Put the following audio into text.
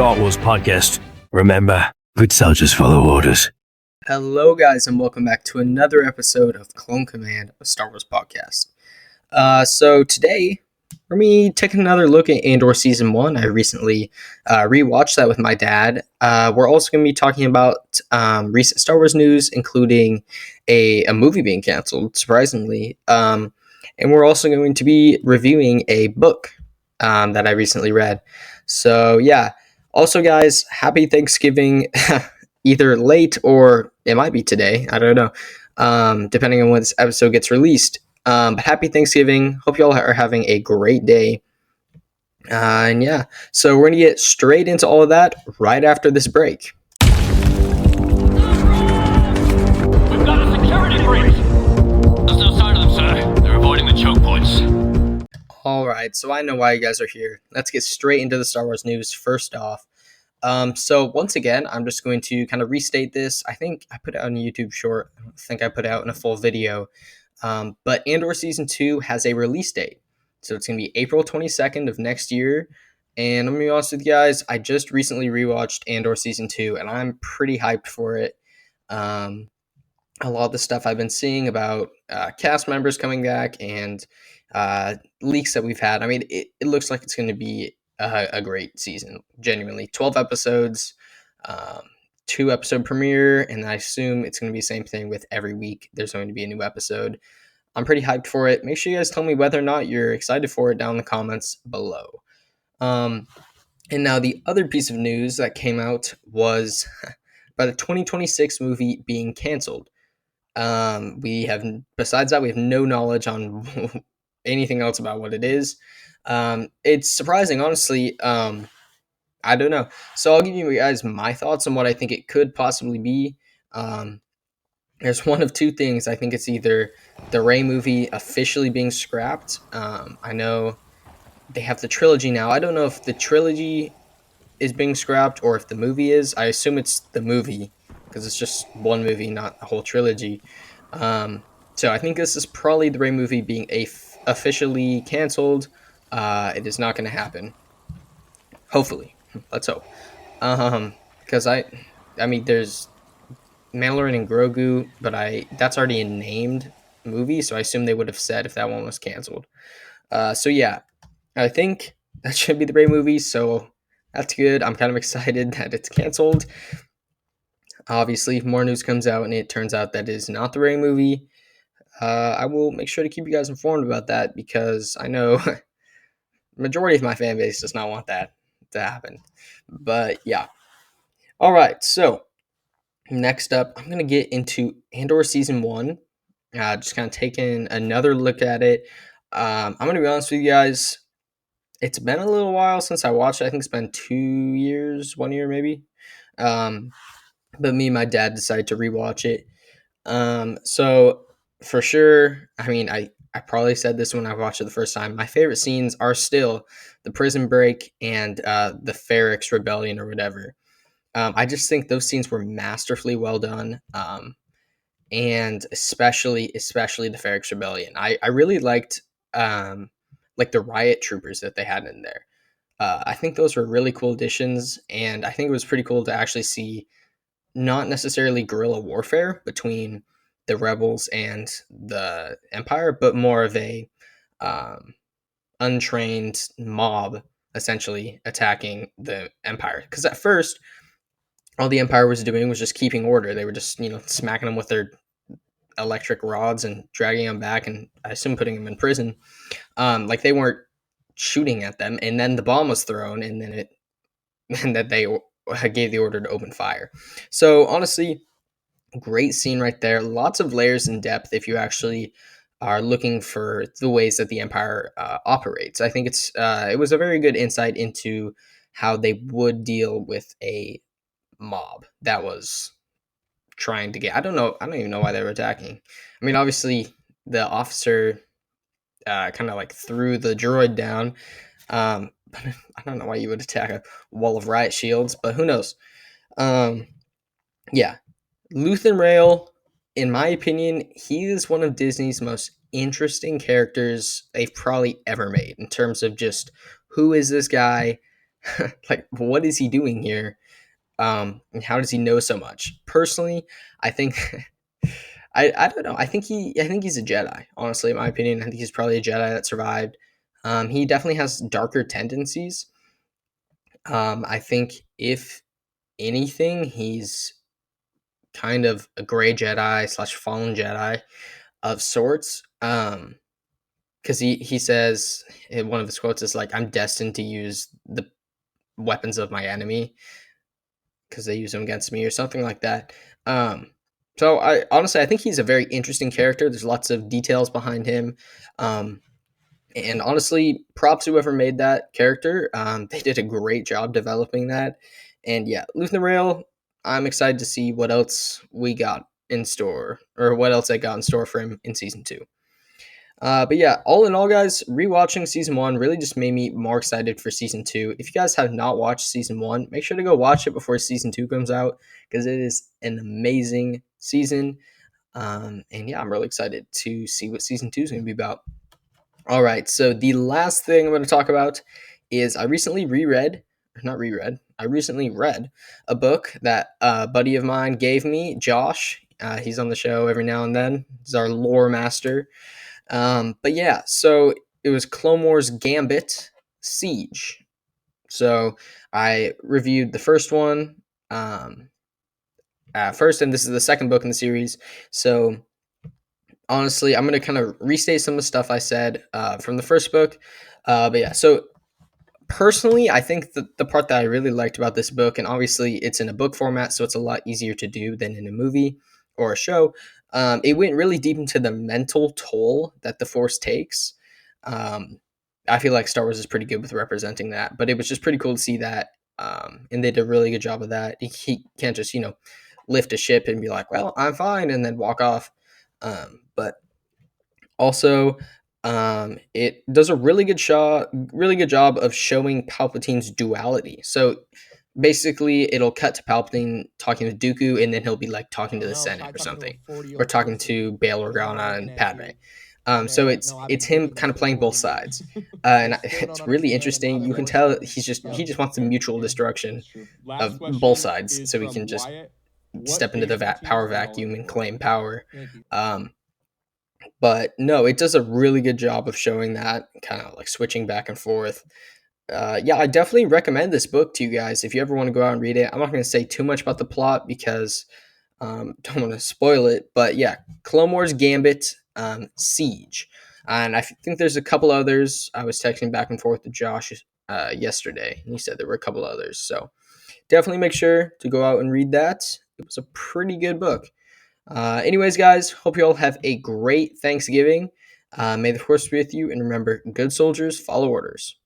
Star Wars podcast. Remember, good soldiers follow orders. Hello, guys, and welcome back to another episode of Clone Command, a Star Wars podcast. So today, we're going to be taking another look at Andor Season 1. I recently rewatched that with my dad. We're also going to be talking about recent Star Wars news, including a movie being canceled, surprisingly. And we're also going to be reviewing a book that I recently read. So, yeah. Also, guys, happy Thanksgiving. Either late or it might be today. I don't know, depending on when this episode gets released. But happy Thanksgiving. Hope you all are having a great day. And yeah, so we're going to get straight into all of that right after this break. We've got a security breach! There's no sign of them, sir. They're avoiding the choke points. Alright, so I know why you guys are here. Let's get straight into the Star Wars news first off. So once again, I'm just going to kind of restate this. I think I put it on a YouTube short. I don't think I put it out in a full video. But Andor Season 2 has a release date. So it's going to be April 22nd of next year. And I'm going to be honest with you guys, I just recently rewatched Andor Season 2, and I'm pretty hyped for it. A lot of the stuff I've been seeing about cast members coming back and leaks that we've had. I mean, it looks like it's going to be a great season, genuinely. 12 episodes, 2-episode premiere, and I assume it's going to be the same thing with every week. There's going to be a new episode. I'm pretty hyped for it. Make sure you guys tell me whether or not you're excited for it down in the comments below. And now the other piece of news that came out was about the 2026 movie being canceled. Besides that, we have no knowledge on anything else about what it is. It's surprising, honestly. I don't know. So I'll give you guys my thoughts on what I think it could possibly be. There's one of two things. I think it's either the Rey movie officially being scrapped. I know they have the trilogy now. I don't know if the trilogy is being scrapped or if the movie is. I assume it's the movie because it's just one movie, not a whole trilogy. So I think this is probably the Rey movie being officially canceled. It is not going to happen. Hopefully. Let's hope. Because I mean, there's Mandalorian and Grogu, but that's already a named movie, so I assume they would have said if that one was canceled. So yeah, I think that should be the Rey movie, so that's good. I'm kind of excited that it's canceled. Obviously, if more news comes out and it turns out that it is not the Rey movie, I will make sure to keep you guys informed about that because I know the majority of my fan base does not want that to happen. But yeah. All right, so next up, I'm going to get into Andor Season 1. Just kind of taking another look at it. I'm going to be honest with you guys. It's been a little while since I watched it. I think it's been 2 years, 1 year maybe. But me and my dad decided to rewatch it. So for sure, I mean, I probably said this when I watched it the first time. My favorite scenes are still the prison break and the Ferrix rebellion or whatever. I just think those scenes were masterfully well done. And especially the Ferrix rebellion. I really liked the riot troopers that they had in there. I think those were really cool additions, and I think it was pretty cool to actually see not necessarily guerrilla warfare between the rebels and the Empire, but more of a untrained mob essentially attacking the Empire. Because at first, all the Empire was doing was just keeping order. They were just, smacking them with their electric rods and dragging them back, and I assume putting them in prison. They weren't shooting at them, and then the bomb was thrown, and then they gave the order to open fire. So honestly, great scene right there. Lots of layers and depth if you actually are looking for the ways that the Empire operates. I think it was a very good insight into how they would deal with a mob that was trying to get. I don't even know why they were attacking. I mean, obviously the officer kind of threw the droid down. But I don't know why you would attack a wall of riot shields, but who knows? Yeah. Luthen Rail, in my opinion, he is one of Disney's most interesting characters they've probably ever made in terms of just who is this guy? like, what is he doing here? And how does he know so much? Personally, I think I don't know. I think he's a Jedi. Honestly, in my opinion, I think he's probably a Jedi that survived. He definitely has darker tendencies. I think if anything, he's kind of a gray Jedi slash fallen Jedi of sorts. Because he says in one of his quotes is like, "I'm destined to use the weapons of my enemy because they use them against me," or something like that. Um, so I honestly I think he's a very interesting character. There's lots of details behind him. Um, and honestly, props to whoever made that character. They did a great job developing that. And yeah, Lutheran Rail, I'm excited to see what else we got in store, or what else I got in store for him in season 2. But yeah, all in all, guys, rewatching season 1 really just made me more excited for season 2. If you guys have not watched season 1, make sure to go watch it before season 2 comes out because it is an amazing season. And yeah, I'm really excited to see what season 2 is going to be about. All right, so the last thing I'm going to talk about is I recently I recently read a book that a buddy of mine gave me, Josh. He's on the show every now and then. He's our lore master. But yeah, so it was Clone Wars Gambit Siege. So I reviewed the first one first, and this is the second book in the series. So honestly, I'm going to kind of restate some of the stuff I said from the first book. But yeah, so personally, I think the part that I really liked about this book, and obviously it's in a book format, so it's a lot easier to do than in a movie or a show. It went really deep into the mental toll that the Force takes. Um, I feel like Star Wars is pretty good with representing that, but it was just pretty cool to see that. And they did a really good job of that. He can't just, lift a ship and be like, well, I'm fine, and then walk off. But also, it does a really good job of showing Palpatine's duality. So basically, it'll cut to Palpatine talking to Dooku, and then he'll be like talking to the Senate or something, or talking to Bail Organa and Padme. So it's him kind of playing both sides, and it's really interesting. You can tell he just wants the mutual destruction of both sides, so he can just step into the power vacuum and claim power. Um, but no, it does a really good job of showing that, kind of like switching back and forth. Yeah, I definitely recommend this book to you guys if you ever want to go out and read it. I'm not going to say too much about the plot because don't want to spoil it. But yeah, Clone Wars Gambit Siege. And I think there's a couple others. I was texting back and forth to Josh yesterday, and he said there were a couple others. So definitely make sure to go out and read that. It was a pretty good book. Anyways, guys, hope you all have a great Thanksgiving. May the force be with you, and remember, good soldiers follow orders.